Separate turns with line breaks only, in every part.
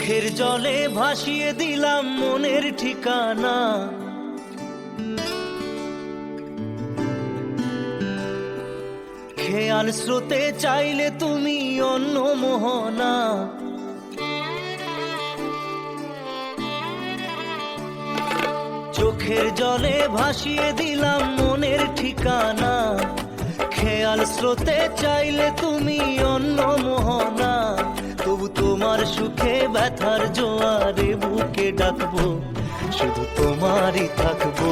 চোখের জলে ভাসিয়ে দিলাম মনের ঠিকানা। খেয়াল স্রোতে চাইলে তুমি অন্য মোহনা। চোখের জলে ভাসিয়ে দিলাম মনের ঠিকানা। খেয়াল স্রোতে চাইলে তুমি অন্য মোহনা। তবু তোমার সুখে ব্যথার জোয়ারে বুকে ডাকবো, শুধু তোমারই থাকবো,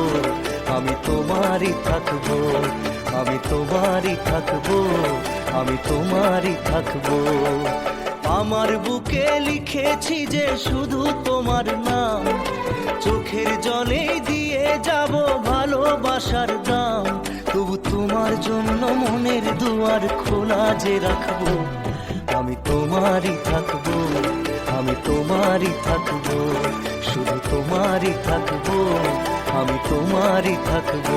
আমি তোমারই থাকবো, আমি তোমারই থাকবো, আমি তোমারই থাকবো। আমার বুকে লিখেছি যে শুধু তোমার নাম, চোখের জলে দিয়ে যাব ভালোবাসার দাম। তবু তোমার জন্য মনের দুয়ার খোলা যে রাখবো, আমি তোমারই থাকবো, আমি তোমারই থাকবো, শুধু তোমারই থাকবো, আমি তোমারই থাকবো।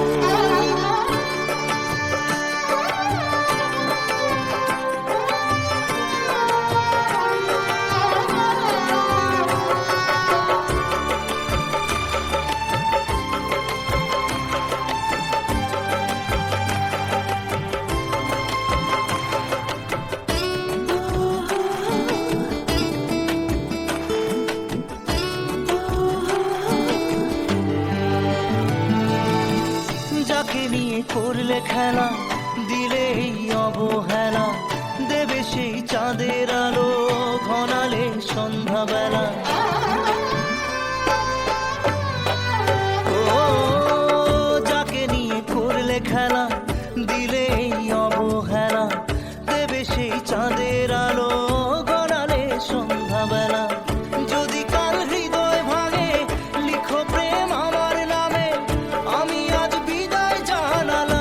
যাকে নিয়ে করলে খেলা, দিলে এই অবহেলা, দেবে সেই চাঁদের আলো ঘনালে সন্ধ্যাবেলা। ও যাকে নিয়ে করলে খেলা, দিলে এই অবহেলা, দেবে সেই চাঁদের আলো ঘনালে সন্ধ্যাবেলা। যদি কাল হৃদয় ভাঙে লিখো প্রেম আমার নামে, আমি আজ বিদায় জানালাম।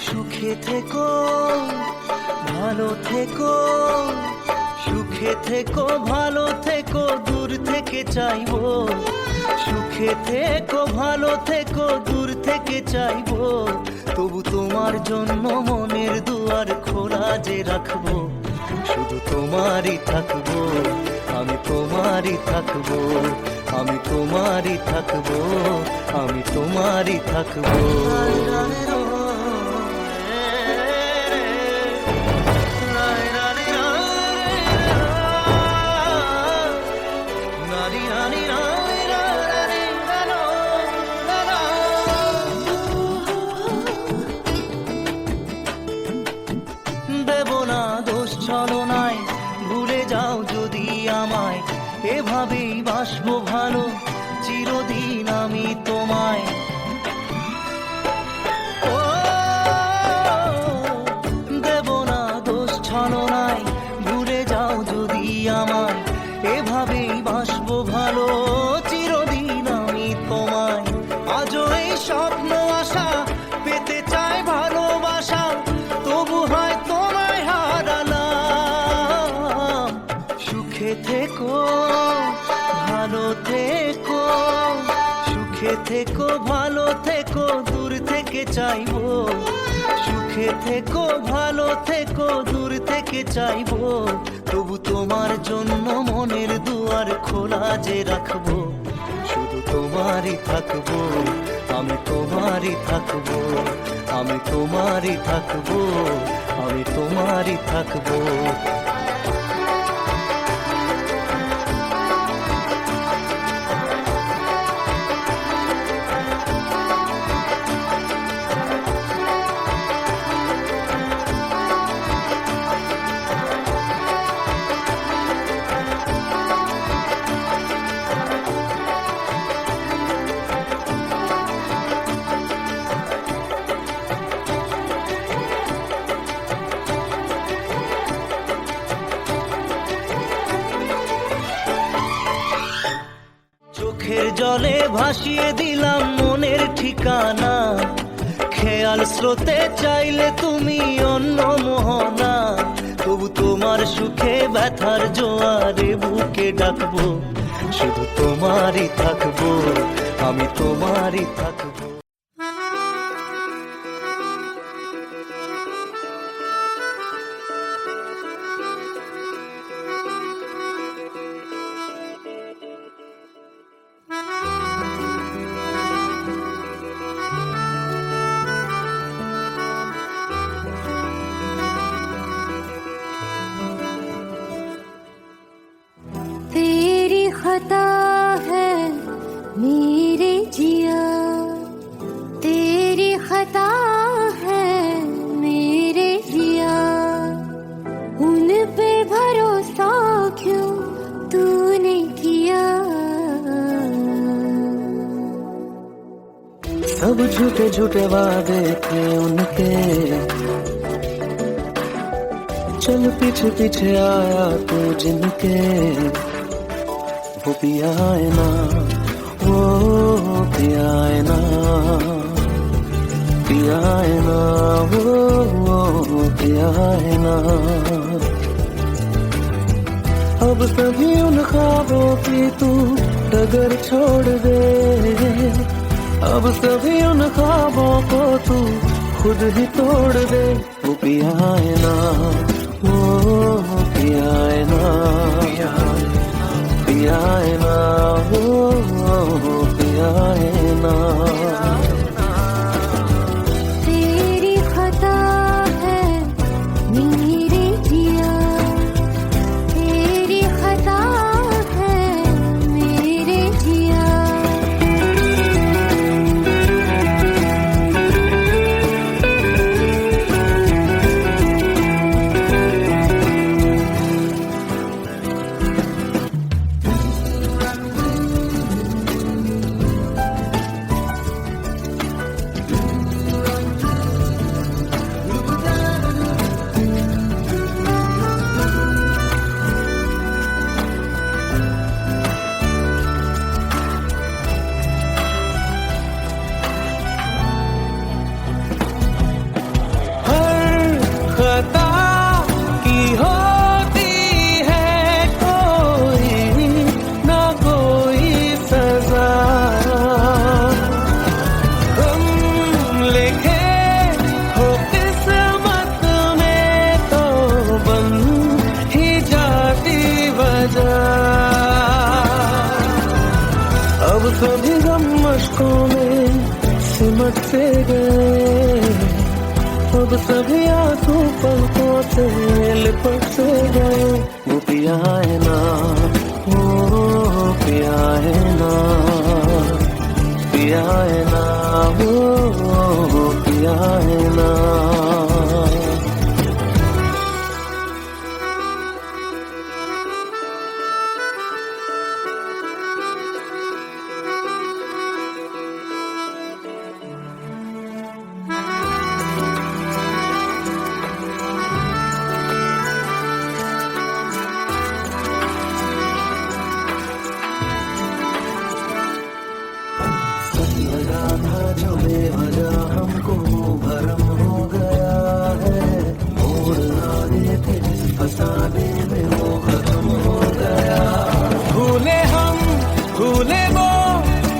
সুখে থেকো, ভালো থেকো, সুখে থেকো, ভালো থেকো, দূর থেকে চাইবো। সুখে থেকো, ভালো থেকো, দূর থেকে চাইবো। তবু তোমার জন্য মনের দুয়ার খোলা যে রাখবো, শুধু তোমারই থাকবো, আমি তোমারই থাকবো, আমি তোমারই থাকবো, আমি তোমারই থাকবো। দেব না দোষ ছলনায়, ভুলে যাও যদি আমায়, এভাবেই বাসবো ভালো চিরদিন আমি তোমায়। ও দেব না দোষ ছলনায়, ভুলে যাও যদি আমায়, এভাবেই বাসবো ভালো চিরদিন আমি তোমায়। আজও এই স্বপ্ন আশা পেতে চাই ভালোবাসা, তবু হয় তোমায় হারালাম। সুখে থেকো, ভালো থেকো, সুখে থেকো, ভালো থেকো, দূর থেকে চাইবো। সুখে থেকো, ভালো থেকো, দূর থেকে চাইবো। তবু তোমার জন্য মনের দুয়ার খোলা যে রাখবো, শুধু তোমারই থাকবো, আমি তোমারই থাকবো, আমি তোমারই থাকবো, আমি তোমারই থাকবো। চোখের জলে ভাসিয়ে দিলাম মনের ঠিকানা। খেয়াল স্রোতে চাইলে তুমি অন্য মোহনা। তবু তোমার সুখে ব্যথার জোয়ারে বুকে ডাকবো, শুধু তোমারই থাকবো, আমি তোমারই থাকবো।
खता है मेरे जिया, तेरी खता है मेरे जिया, उन पे भरोसा क्यों तूने किया।
सब झूठे झूठे वादे थे उनके, चल पीछे पीछे आया तू जिनके, वो पिया है ना, वो पिया है ना, पिया है ना, वो पिया है ना। अब सभी उन ख्वाबों की तू डगर छोड़ दे, अब सभी उन ख्वाबों को तू खुद ही तोड़ दे। वो पिया है ना, वो पिया है ना, पिया है ना, वो पिया है ना।
तेरी खता है मेरे जिया, तेरी खता है मेरे जिया।
खता की होती है कोई ना कोई सजा, हम लिखे हो किस्मत में तो बन ही जाती वजह। अब सभी गम मशकों में सिमट से गए, अब सभी आंसू पलकों से लिपट से गए। वो पिया है ना, वो पिया है ना, पिया है ना, वो पिया है ना। जो बेवजह हमको भरम हो गया है, मोड़ आने थे फसाने में वो खत्म हो गया। भूले हम भूले वो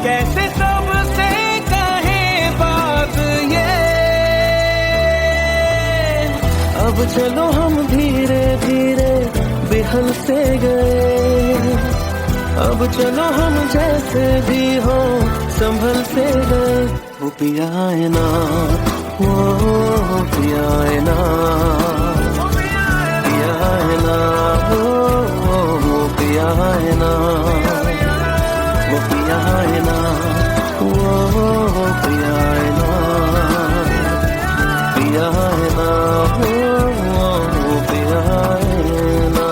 कैसे सबसे कहे बात ये, अब चलो हम धीरे धीरे बिहल से गए, अब चलो हम जैसे भी हो संभल से गए। वो पिया है ना, वो पिया है ना, पिया है ना, वो पिया है ना, वो पिया है ना, वो पिया है ना, पिया है ना, वो पिया है ना।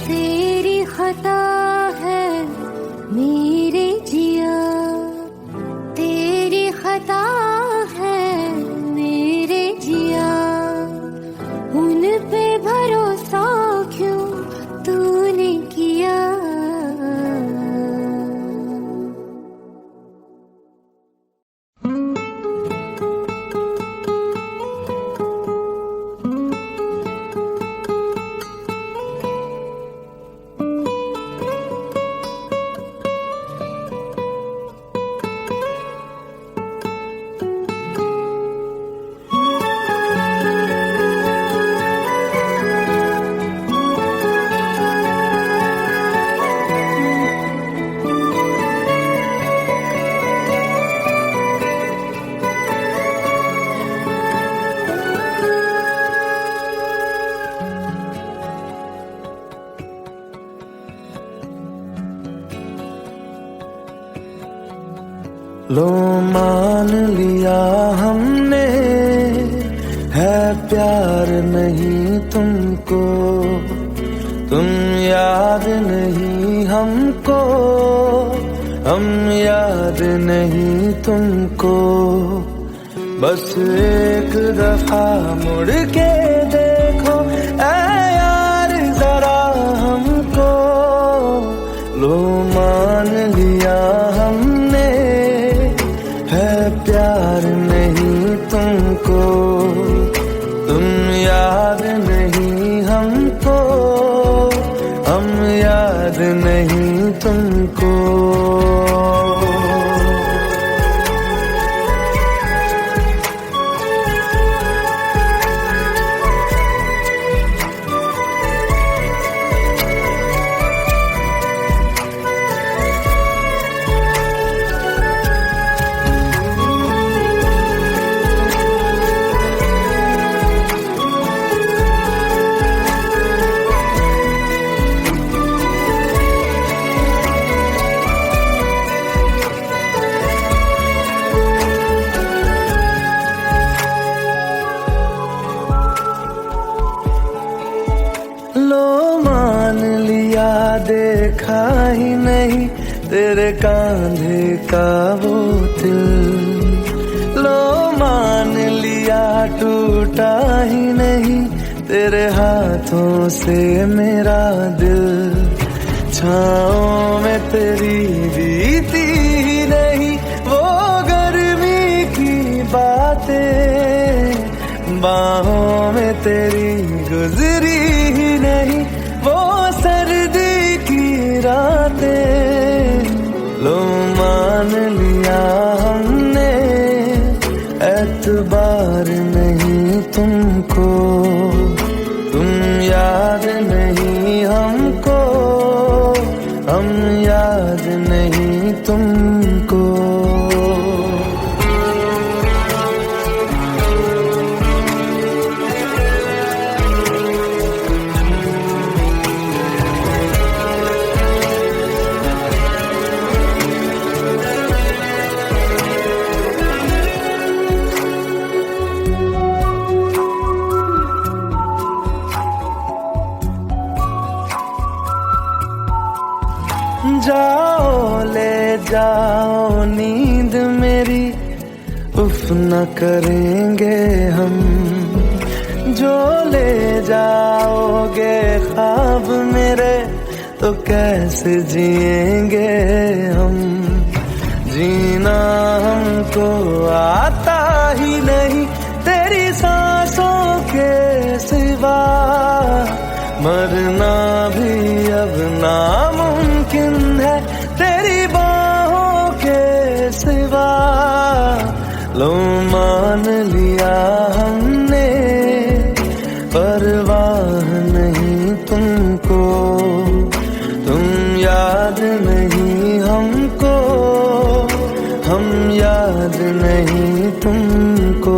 तेरी खता है मेरे जिया, तेरी खता है
लो मान लिया हमने, है प्यार नहीं तुमको, तुम याद नहीं हमको, हम याद नहीं तुमको। बस एक दफा मुड़ के देखो ऐ यार जरा हमको, लो मान लिया हमने, है प्यार नहीं तुमको, तुम याद नहीं हमको, हम याद नहीं तुमको। लो मान लिया देखा ही नहीं तेरे कांधे का वो दिल, लो मान लिया टूटा ही नहीं तेरे हाथों से मेरा दिल। छाँव में तेरी बीती ही नहीं वो गर्मी की बातें, बाहों में तेरी गुजरी ही नहीं वो सर्दी की रातें। लो मान लिया हमने, एतबार नहीं तुमको, तुम याद नहीं हमको, हम याद नहीं तुमको। जाओ ले जाओ नींद मेरी, उफ न करेंगे हम, जो ले जाओगे ख्वाब मेरे तो कैसे जिएंगे हम। जीना हमको आता ही नहीं तेरी सांसों के सिवा, मरना भी अब नामुमकिन है तेरी बाहों के सिवा। लो मान लिया हमने, परवाह नहीं तुमको, तुम याद नहीं हमको, हम याद नहीं तुमको।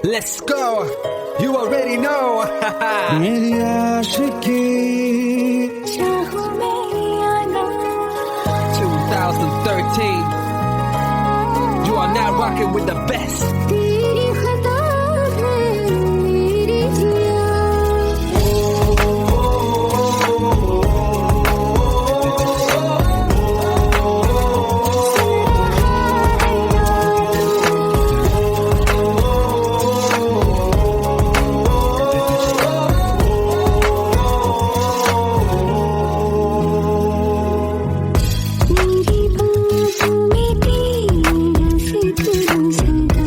Let's go. You already know.
मेरी आशिकी
चाहूं मैं आना
2013. You are now rocking with the best.
तेरी खता है मेरी जिया मेरी बाहों में तेरा फिक्र सदा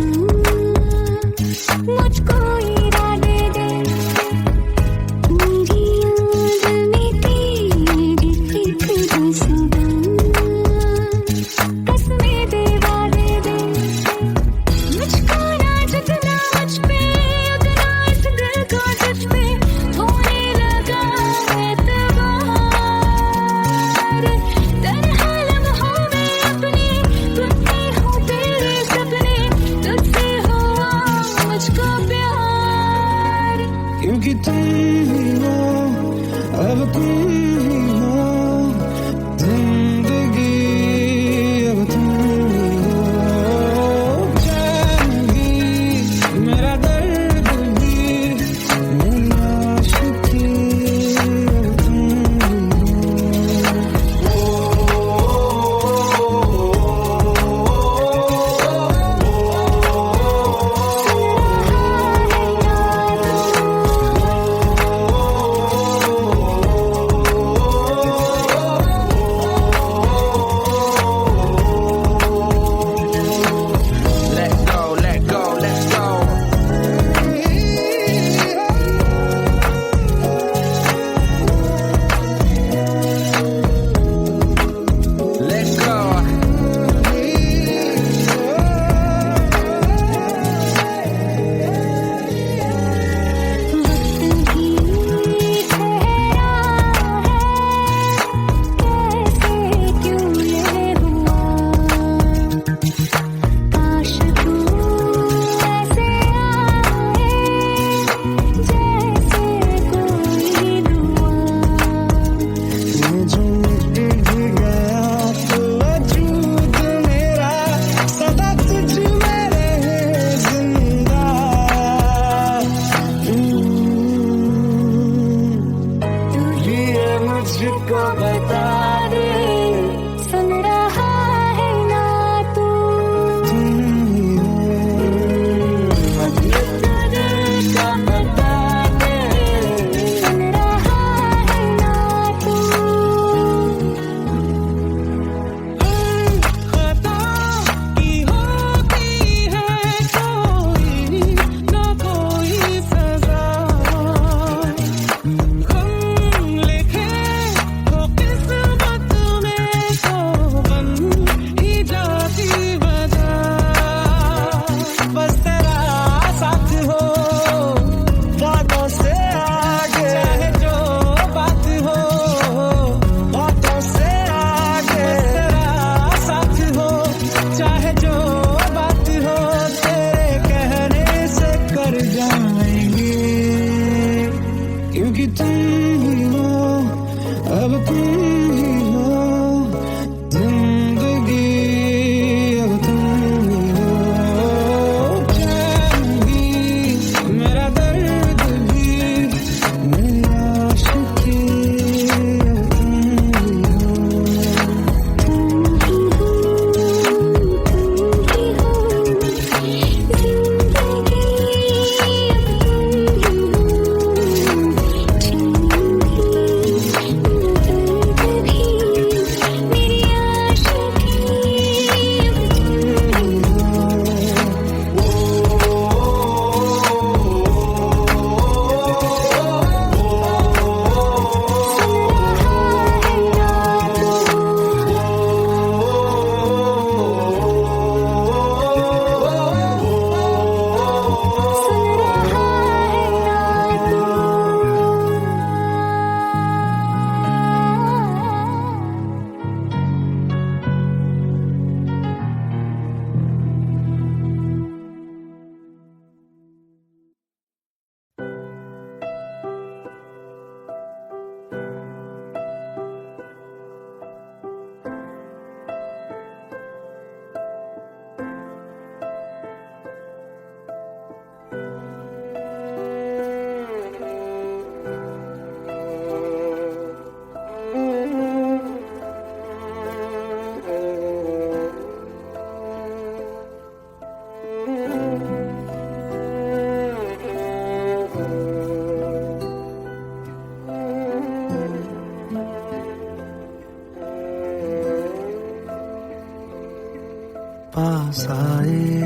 पास आए,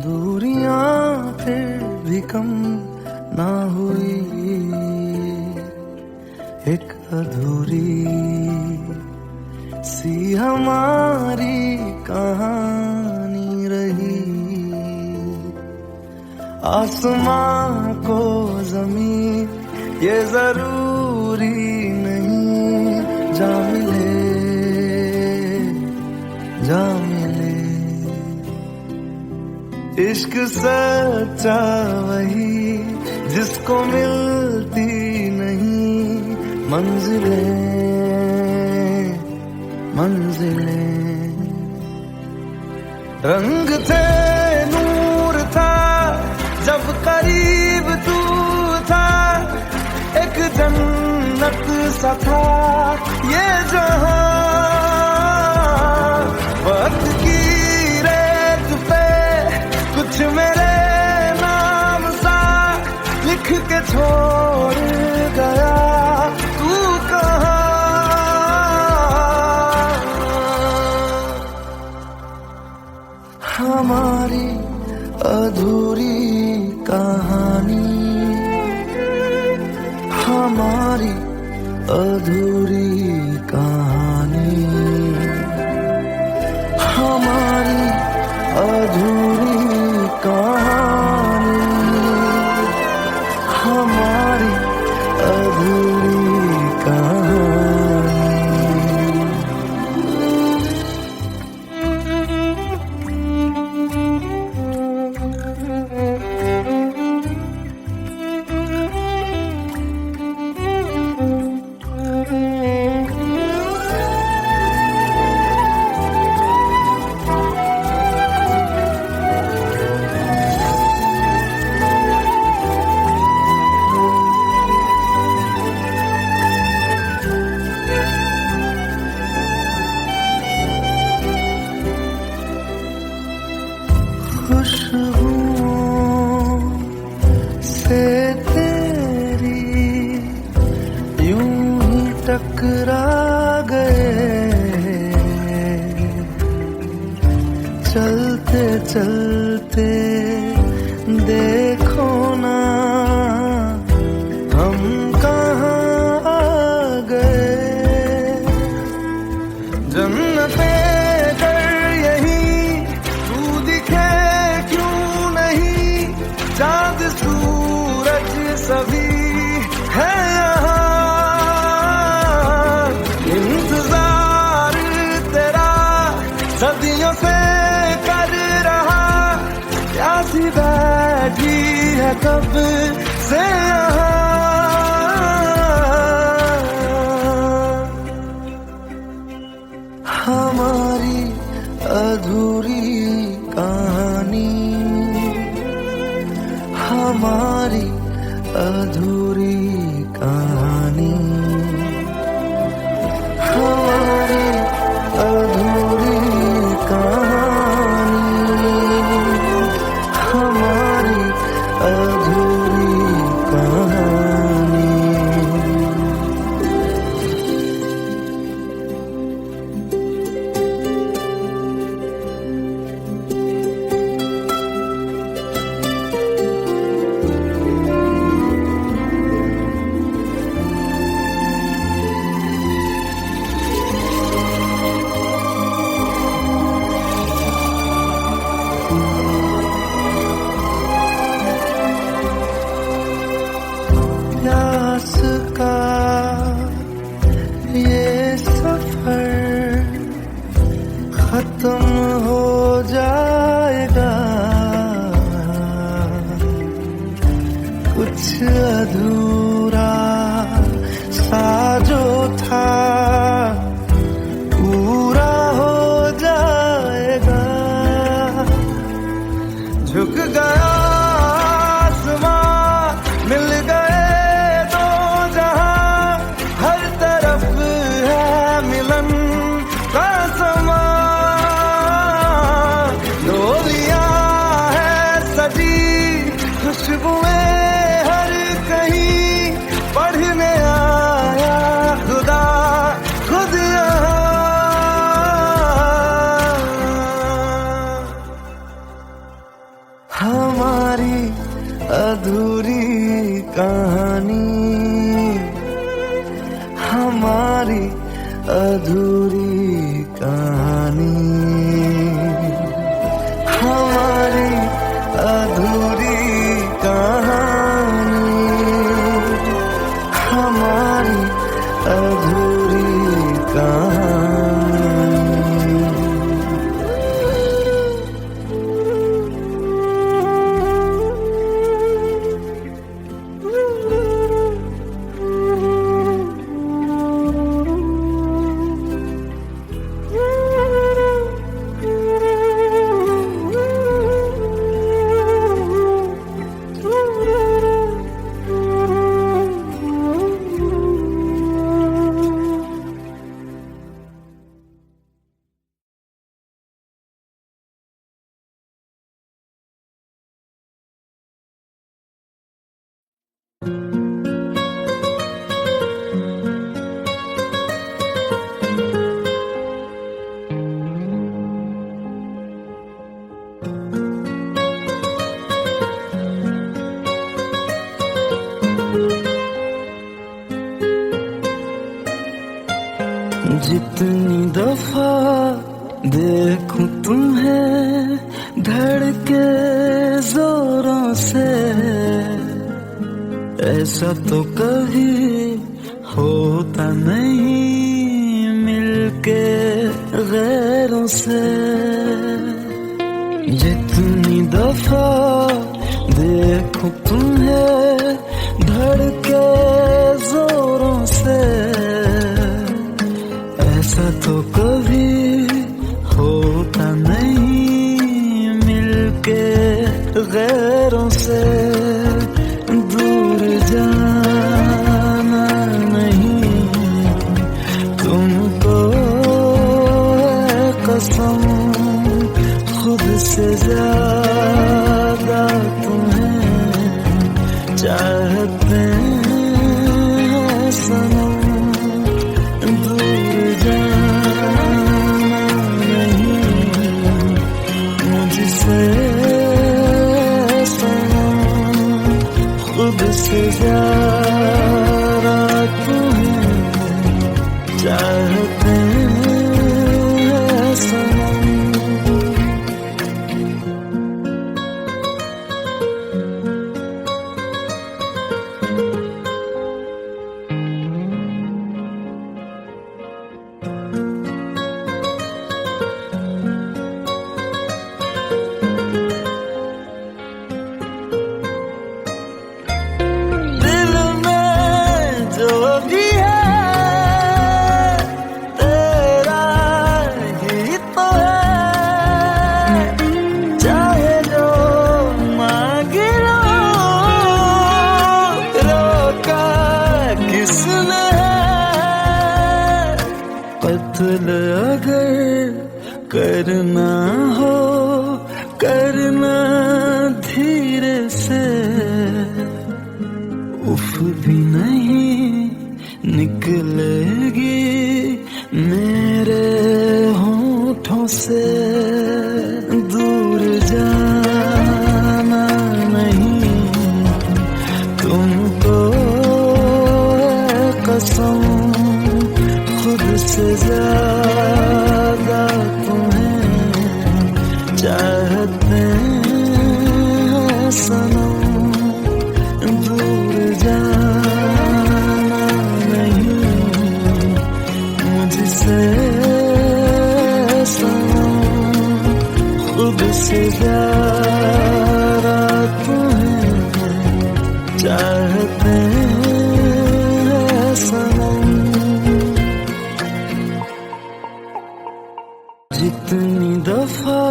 दूरियां फिर भी कम ना हुई, एक अधूरी सी हमारी कहानी रही। आसमां को जमीन ये जरूरी नहीं, जा मिले जा मिले। इश्क सच्चा वही जिसको मिलती नहीं मंजिलें मंजिलें। रंग थे नूर था जब करीब तू था, एक जन्नत सा था ये जहां। वक्त की रेत पे कुछ मेरे नाम सा लिख के छोड़ गया, तू कहाँ। हमारी अधूरी कहानी, हमारी अधूरी कहानी, हमारी अधूरी कहानी, हमारी अधूरी कहानी। खुशबुओं से तेरी यूं ही टकरा गए, चलते चलते देखो ना हम कहाँ आ गए। जन्नते चाँद सूरज सभी है यहाँ, इंतजार तेरा सदियों से कर रहा, प्यासी बैठी है कब से यहाँ। हमारी अधूरी कहानी, हमारी अधूरी कहानी, हमारी अधूरी कहानी, हमारी अधूरी कहानी। प्यास का ये सफर खत्म हो जाएगा, कुछ अधूरा सा जो था पूरा हो जाएगा। झुक गया मिल गए दो जहां, हर तरफ है मिलन का समा। डोलियां है सजी खुशबुएं हर कहीं, पढ़ने आया खुदा खुद यहाँ। कहानी, हमारी अधूरी कहानी, हमारी अधूरी कहानी। जितनी दफा देखूं तुम्हें धड़के जोरों से, ऐसा तो कभी होता नहीं मिलके गैरों से। जितनी दफा देखूं तुम्हें धड़के जोरों से, ऐसा तो कभी होता नहीं मिलके गैरों से। दूर जाना नहीं तुमको है कसम, खुद से ज्यादा तुम्हें चाहते हैं सनम। खुद से ज्यादा तुम्हें चाहते हैं सनम। कत्ल अगर करना हो करना धीरे से, उफ भी नहीं निकलेगी मेरे होठों से। दूर जाना नहीं तुमको है कसम, खुद से ज्यादा तुम्हें चाहते हैं सनम। दूर जाना नहीं मुझसे सनम, खुद से ज्यादा तुम्हें चाहते हैं सनम। जितनी दफा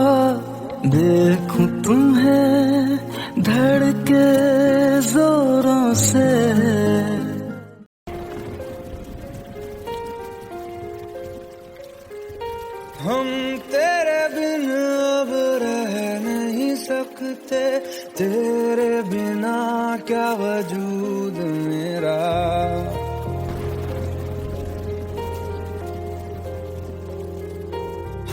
देखूं तुम्हें धड़के जोरों से, हम तेरे बिन अब रह नहीं सकते, तेरे बिना क्या वजूद मेरा।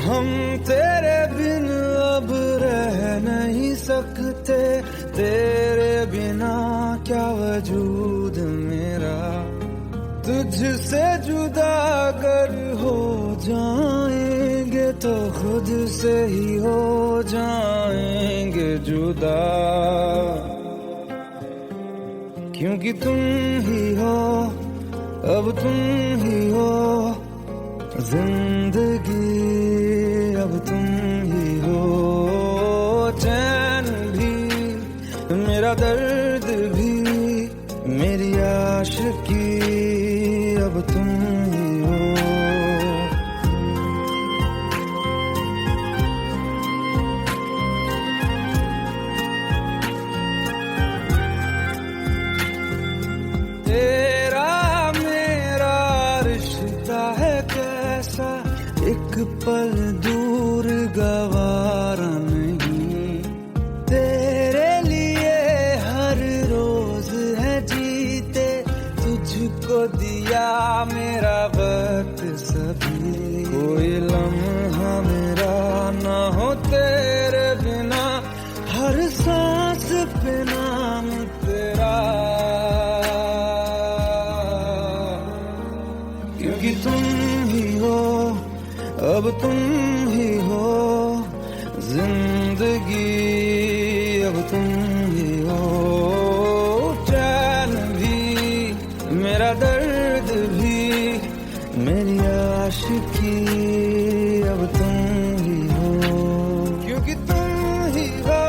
हम तेरे बिन अब रह नहीं सकते, तेरे बिना क्या वजूद मेरा। तुझसे जुदा अगर हो जाए तो खुद से ही हो जाएंगे जुदा, क्योंकि तुम ही हो, अब तुम ही हो जिंदगी, अब तुम ही हो। चैन भी, मेरा दर्द भी, मेरी आशिकी, अब तुम ही हो। तेरा मेरा रिश्ता है कैसा, एक पल दूर गवारा नहीं। तेरे लिए हर रोज है जीते, तुझको दिया मेरा वक्त सभी। कोई लम्हा मेरा ना हो तेरे बिना, हर सांस पे नाम तेरा, क्योंकि तुम ही हो, अब तुम ही हो जिंदगी, अब तुम ही हो। चैन भी, मेरा दर्द भी, मेरी आशिकी, अब तुम ही हो, क्योंकि तुम ही हो,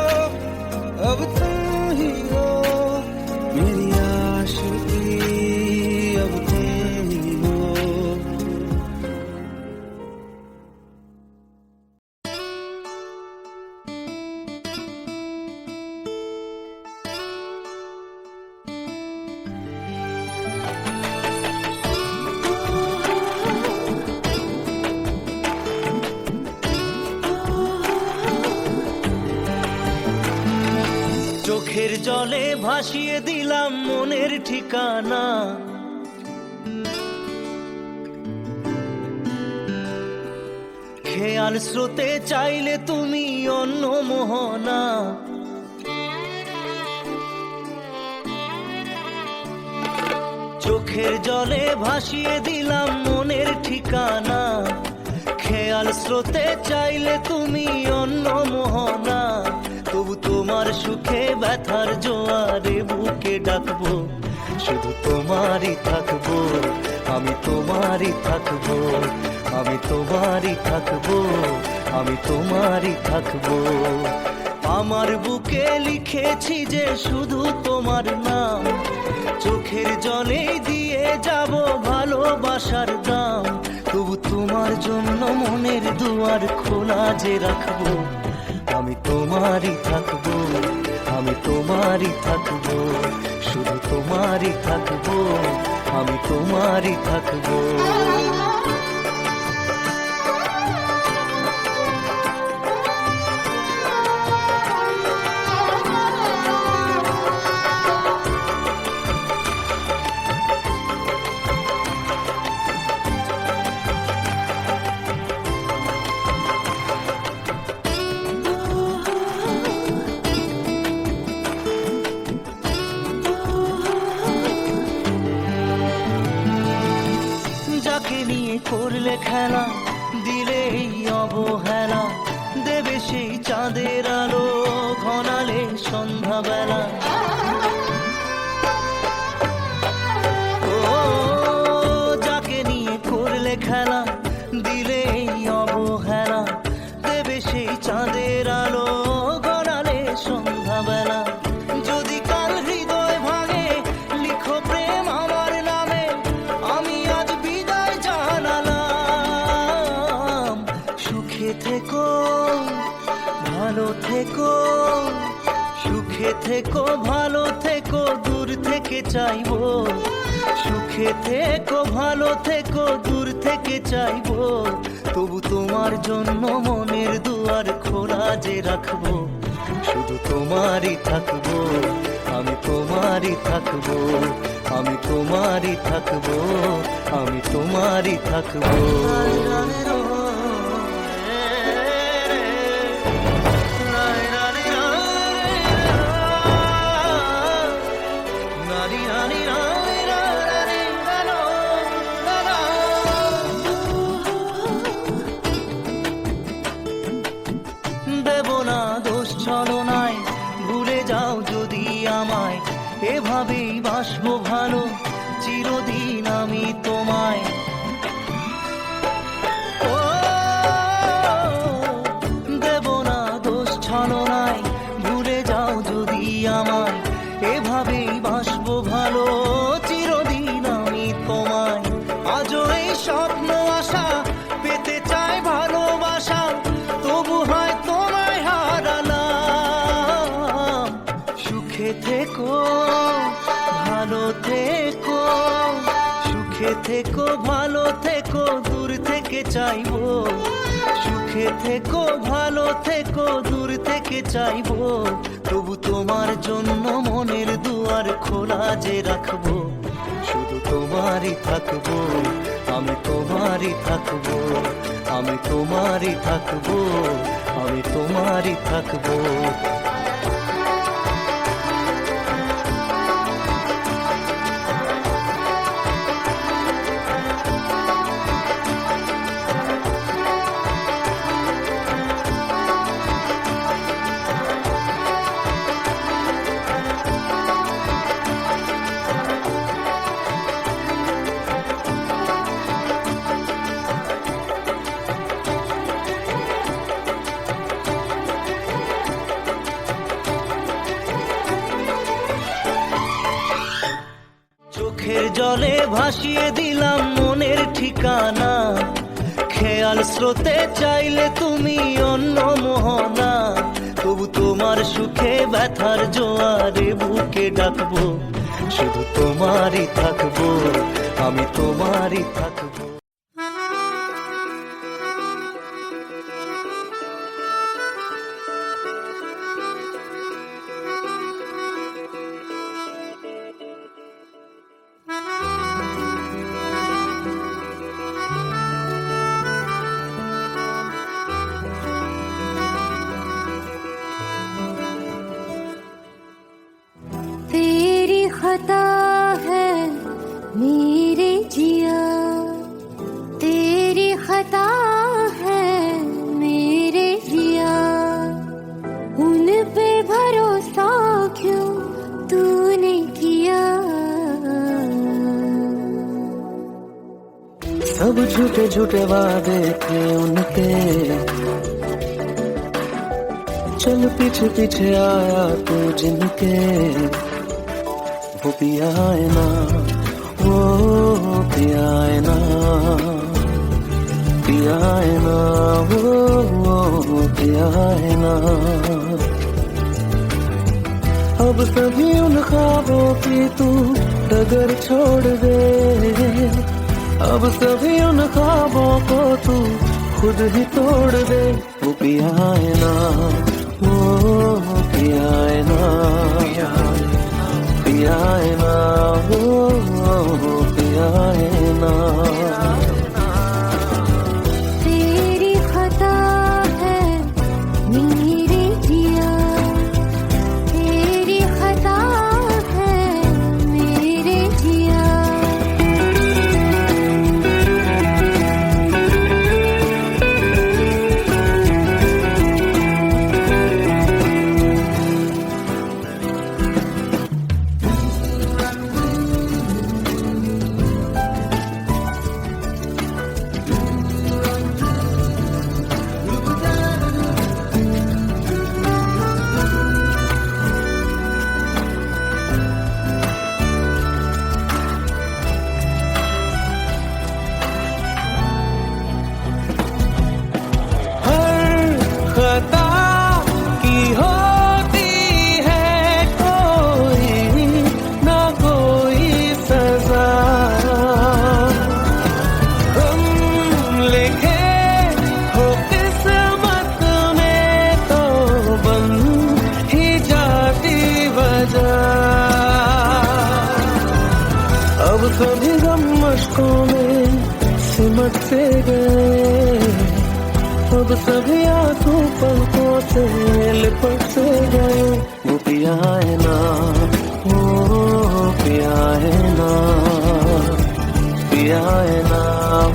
अब तुम ही हो मेरी आशिकी, अब तुम ही हो।
চোখের জলে ভাসিয়ে দিলাম মনের ঠিকানা, খেয়াল স্রোতে চাইলে তুমি অন্য মোহনা। চোখের জলে ভাসিয়ে দিলাম মনের ঠিকানা, খেয়াল স্রোতে চাইলে তুমি অন্য মোহনা। তবু তোমার সুখে ব্যথার জোয়ারে বুকে ডাকবো, শুধু তোমারই থাকবো, আমি তোমারই থাকবো, আমি তোমারই থাকবো, আমি তোমারই থাকবো। আমার বুকে লিখেছি যে শুধু তোমার নাম, চোখের জলে দিয়ে যাব ভালোবাসার দাম। তবু তোমার জন্য মনের দুয়ার খোলা যে রাখবো, আমি তোমারই থাকবো, আমি তোমারই থাকবো, শুধু তোমারই থাকবো, আমি তোমারই থাকবো। যাকে নিয়ে করলে খেলা, দিলে এই অবহেলা, দেবে সেই চাঁদের আলো ঘনালে সন্ধ্যাবেলা। ও যাকে নিয়ে করলে খেলা, দিলে এই অবহেলা, দেবে সেই চাঁদের আলো ঘনালে সন্ধ্যাবেলা। যদি কাল হৃদয় ভাঙে লিখো প্রেম আমার নামে, আমি আজ বিদায় জানালাম। সুখে থেকো, ভালো থেকো, সুখে থেকো, ভালো থেকো, দূর থেকে চাইবো। সুখে থেকো, ভালো থেকো, দূর থেকে চাইবো। তবু তোমার জন্য মনের দুয়ার খোলা যে রাখবো, শুধু তোমারই থাকবো, আমি তোমারই থাকবো, আমি তোমারই থাকবো, আমি তোমারই থাকবো। বাসবো ভালো চিরদিন আমি তোমায়। ও দেব না দোষ ছলনায়, ভুলে যাও যদি আমায়, এভাবেই বাসবো ভালো চিরদিন আমি তোমায়। আজও এই স্বপ্ন আশা পেতে চাই ভালোবাসা, তবু হয় তোমায় হারালাম। সুখে থেকো ভালো থেকো, সুখে থেকো ভালো থেকো, দূর থেকে চাইবো। সুখে থেকো ভালো থেকো, দূর থেকে চাইবো, তবু তোমার জন্য মনের দুয়ার খোলা যে রাখবো। শুধু তোমারই থাকবো, আমি তোমারই থাকবো, আমি তোমারই থাকবো, আমি তোমারই থাকবো। চোখের জলে ভাসিয়ে দিলাম মনের ঠিকানা, খেয়াল স্রোতে চাইলে তুমি অন্য মোহনা, তবু তোমার সুখে ব্যথার জোয়ারে বুকে ডাকবো। শুধু তোমারই থাকবো, আমি তোমারই থাকবো।
तेरी खता है मेरे जिया, तेरी खता है मेरे जिया, उन पे भरोसा क्यों तूने किया।
सब झूठे झूठे वादे थे उनके, चल पीछे पीछे आया तू जिनके। वो पिया है ना, वो पिया है ना, पिया है ना, वो पिया है ना। अब सभी उन ख्वाबों की तू डगर छोड़ दे, अब सभी उन ख्वाबों को तू खुद ही तोड़ दे। वो पिया है ना, वो पिया है ना, पिया है ना, वो पिया है ना।
तेरी खता है मेरे जिया, तेरी खता है मेरे जिया।
खता की होती है कोई ना कोई सजा, हम लिखे हो किस्मत में तो बन ही जाती वजह। अब सभी गम मशकों में सिमट से गए, अब सभी आंसू पलकों से लिपट से गए। वो पिया है ना, वो पिया है ना, पिया है ना,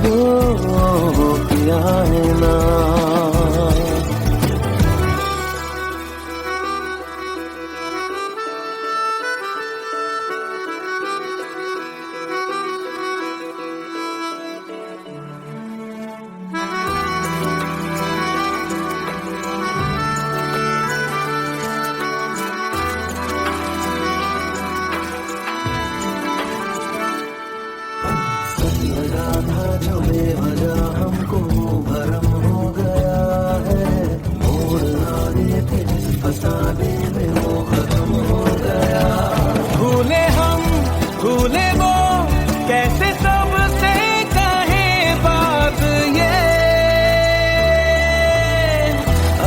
वो पिया है ना।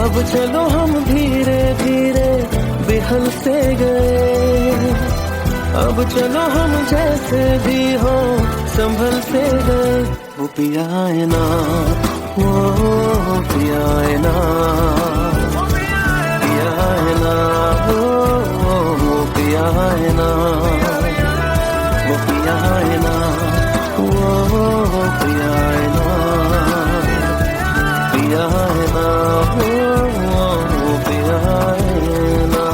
अब चलो हम धीरे धीरे बिहल से गए, अब चलो हम जैसे भी हो संभल से गए। वो पिया है ना, वो पिया है ना, पिया है ना, वो पिया है ना, वो पिया है ना, वो पिया है ना, पिया है ना, वो पिया है ना।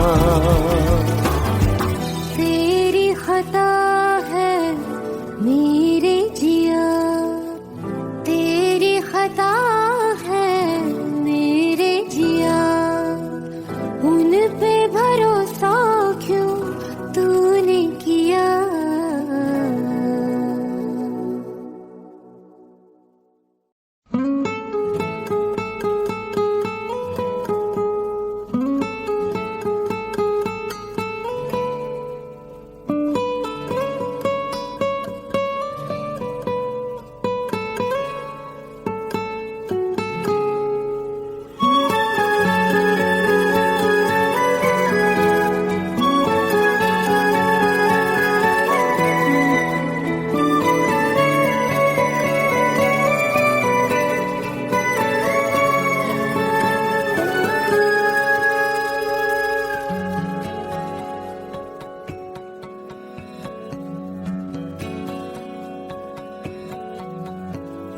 तेरी खता है मेरे जिया, तेरी खता है मेरे जिया, उन पे भरोसा क्यों तूने किया।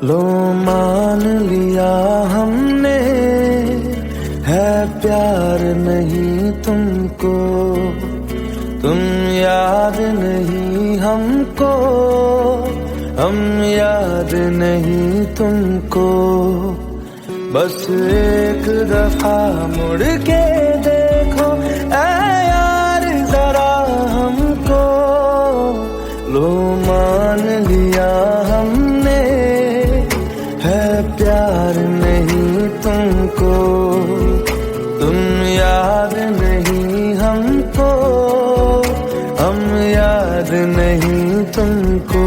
लो मान लिया हमने है प्यार नहीं तुमको, तुम याद नहीं हमको, हम याद नहीं तुमको। बस एक दफा मुड़ के देखो ऐ यार जरा हमको। लो मान लिया हमने है प्यार नहीं तुमको, तुम याद नहीं हमको, हम याद नहीं तुमको।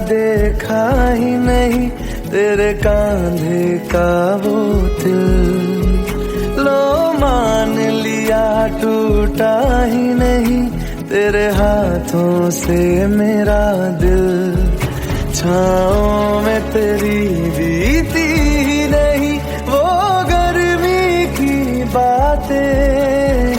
देखा ही नहीं तेरे कांधे का वो दिल, लो मान लिया टूटा ही नहीं तेरे हाथों से मेरा दिल। छाँव में तेरी बीती ही नहीं वो गर्मी की बातें,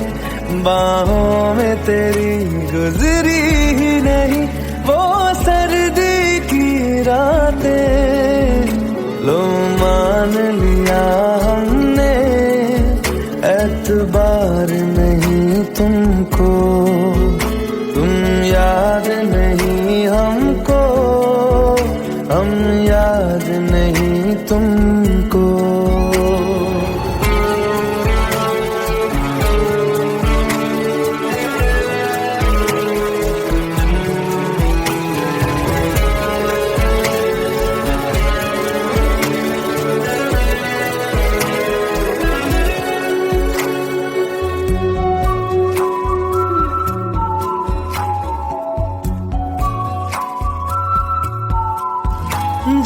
बाहों में तेरी गुजरी ही नहीं वो सर्दी की रातें। लो मान लिया हमने एतबार नहीं तुमको, तुम याद नहीं हमको, हम याद नहीं तुमको।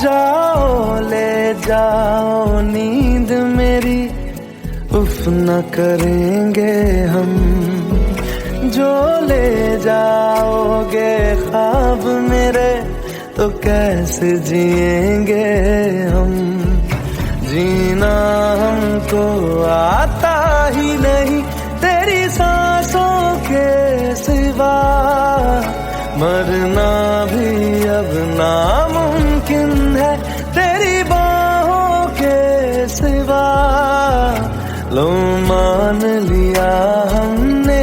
जाओ ले जाओ नींद मेरी, उफ न करेंगे हम। जो ले जाओगे ख्वाब मेरे तो कैसे जिएंगे हम। जीना हमको आता ही नहीं तेरी सांसों के सिवा, मरना भी अब नामुमकिन है तेरी बाहों के सिवा। लो मान लिया हमने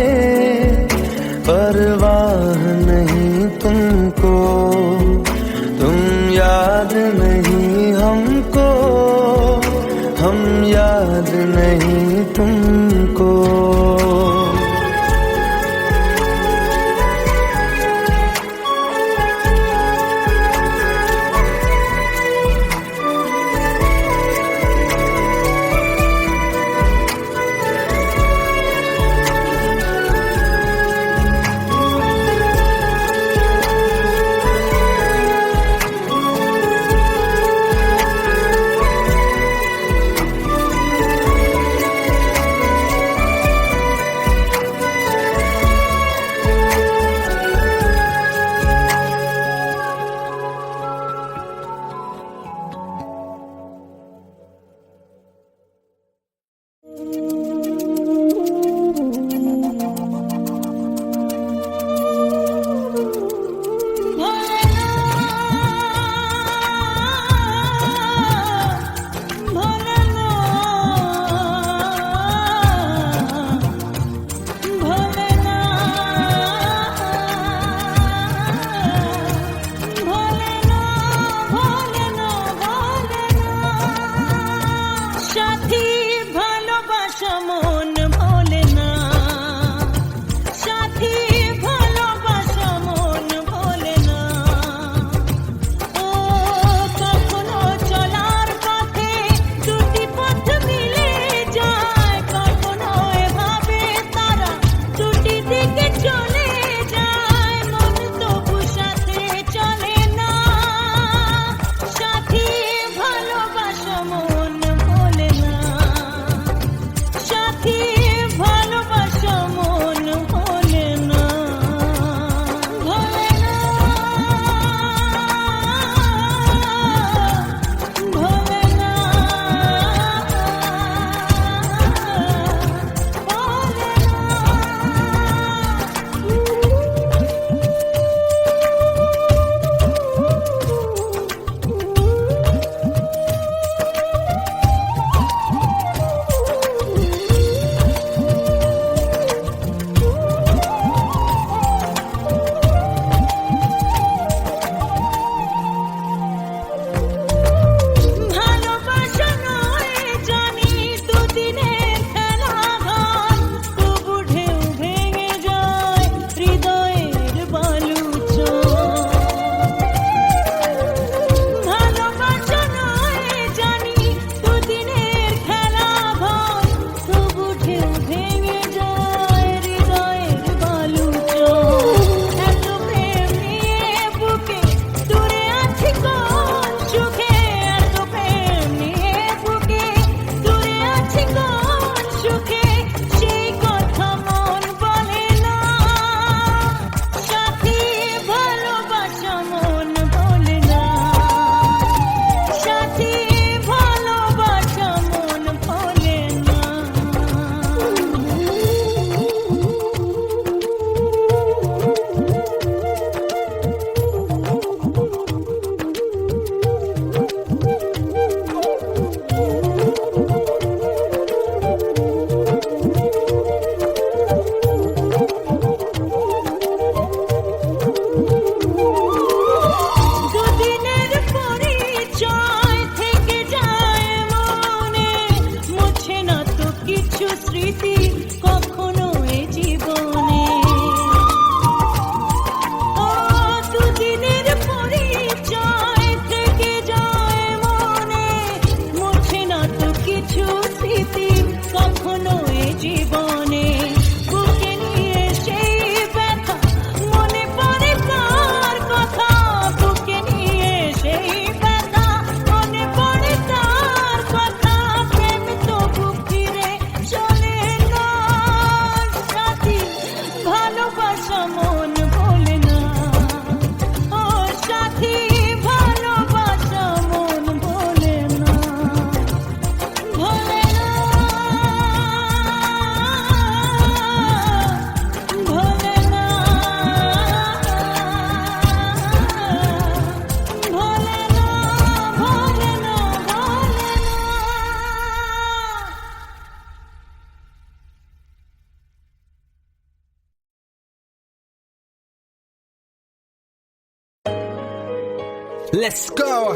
Let's go.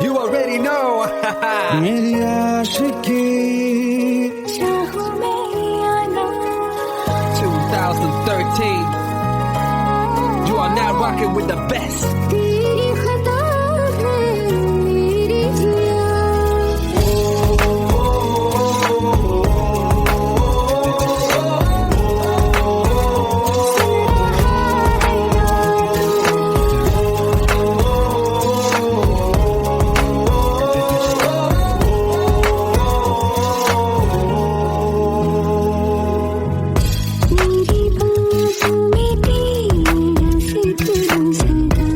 You already know.
मेरी आशिकी
चाहूं मैं या ना
2013. You are now rocking with the best.
तेरी खता है मेरी जिया मेरी बातों में तेरा जिक्र सदा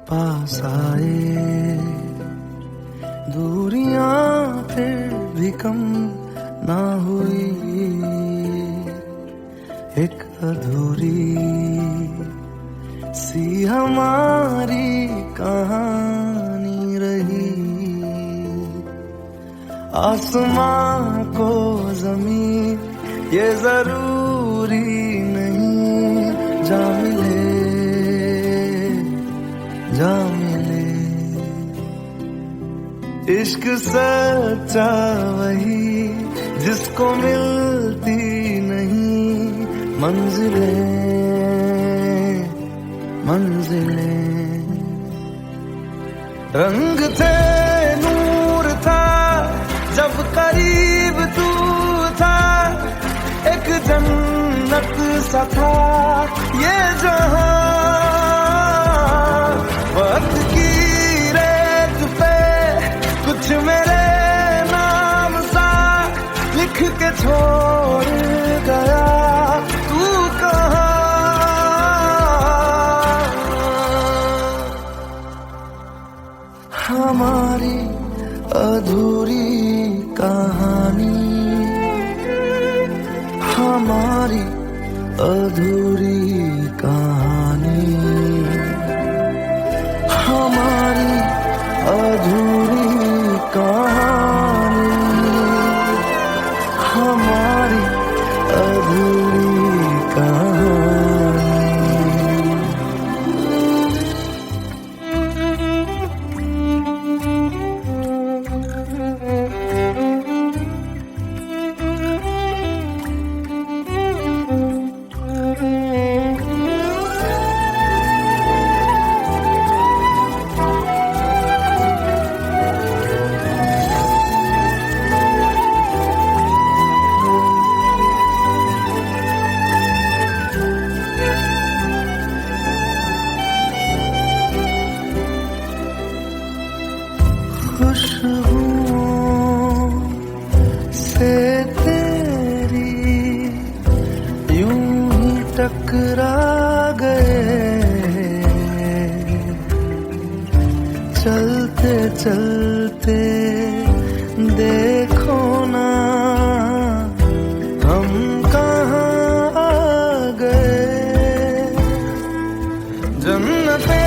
पास आए, दूरियां फिर भी कम ना हुई, एक अधूरी सी हमारी कहानी रही। आसमां को जमीन ये जरूरी नहीं, जा मिले जा मिले। इश्क सच्चा वही जिसको मिलती नहीं मंजिलें मंजिलें। रंग थे नूर था जब करीब तू था, एक जन्नत सा था ये जहां। वक्त की रेत पे कुछ मेरे नाम सा लिख के छोड़ गया, तू कहाँ? हमारी अधूरी कहानी, हमारी अधूरी कहानी, हमारी अधूरी कहानी, हमारी अधूरी कहानी। खुशबुओं से तेरी यूं ही टकरा गए, चलते चलते देखो ना हम कहाँ आ गए। जन्नते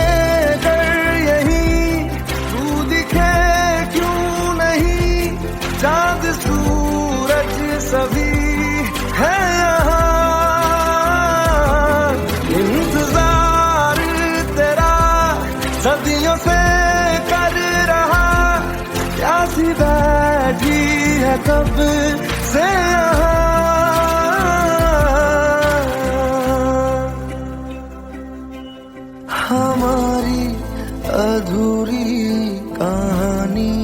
चाँद सूरज सभी है यहाँ, इंतजार तेरा सदियों से कर रहा, प्यासी बैठी है कब से यहाँ। हमारी अधूरी कहानी,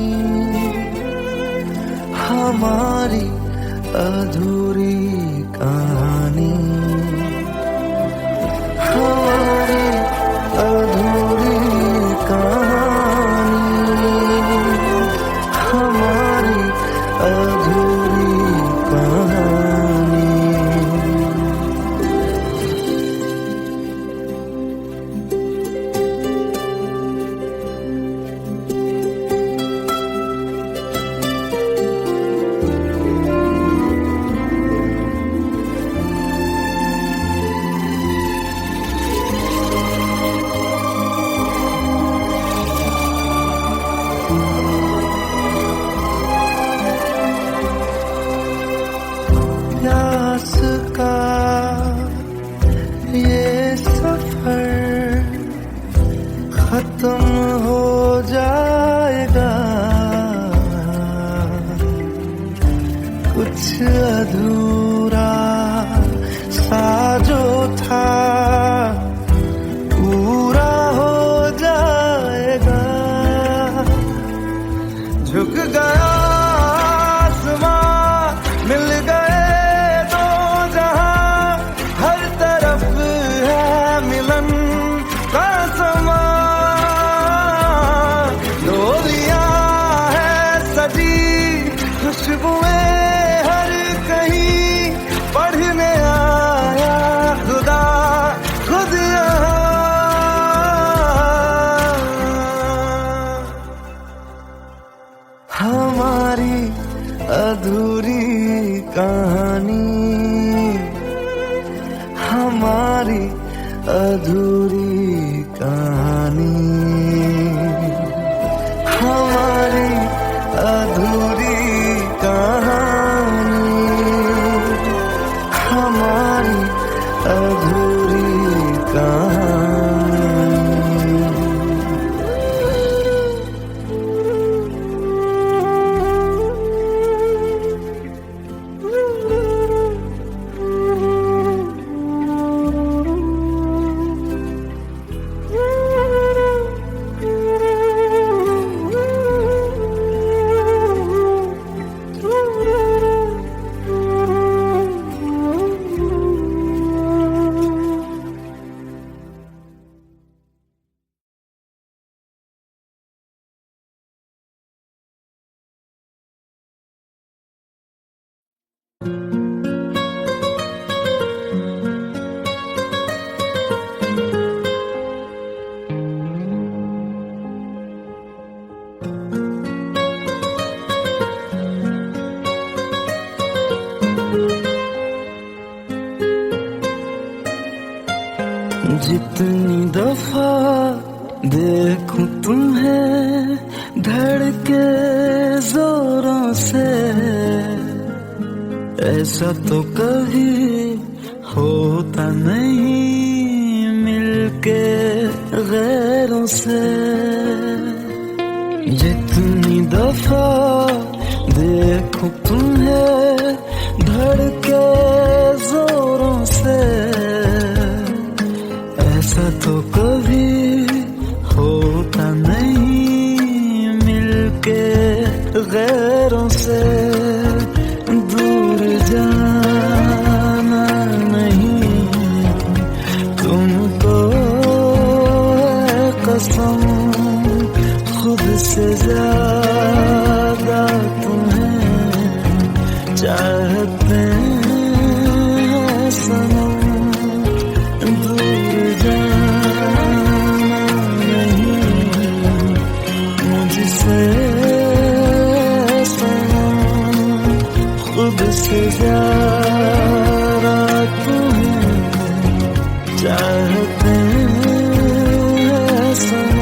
हमारी अधूरी कहानी, हमारी अधूरी कहानी, हमारी अधूरी कहानी। प्यास का ये सफर खत्म हो जाएगा, कुछ अधूरा सा जो था पूरा हो जाएगा। झुक गया आसमां, मिल गए दो जहां, हर तरफ है मिलन का समा। डोलियां है सजी खुशबुएं हर कहीं, अधूरी कहानी, हमारी अधूरी कहानी, हमारी अधूरी कहानी। जितनी दफा देखूं तुम्हें धड़के जोरों से, ऐसा तो कभी होता नहीं मिलके गैरों से। जितनी दफा देखूं तुम्हें धड़के जोरों से, ऐसा तो कभी होता नहीं मिलके गैरों से। दूर जाना नहीं तुमको है कसम, खुद से ज्यादा तुम्हें चाहते हैं सनम। खुद से ज्यादा तुम्हें चाहते हैं सनम।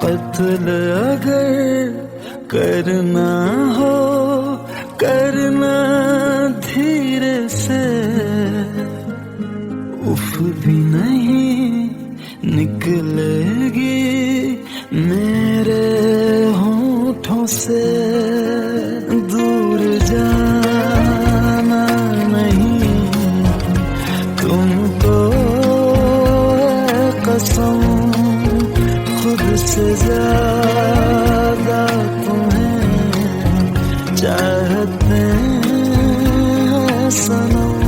कत्ल अगर करना हो करना धीरे से, उफ भी नहीं निकलेगी मेरे होठों से। दूर जाना नहीं तुमको है कसम, खुद से ज्यादा तुम्हें चाहते हैं सनम।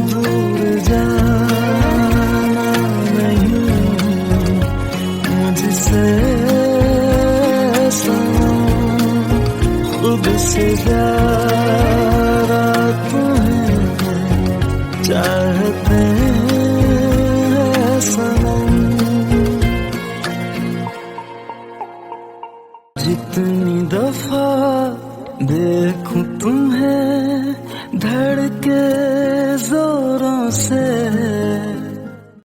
दूर जाना नहीं मुझसे सनम, खुद से ज्यादा तुम्हें चाहते हैं सनम। जितनी दफा देखूं तुम्हें धड़के जोरों से,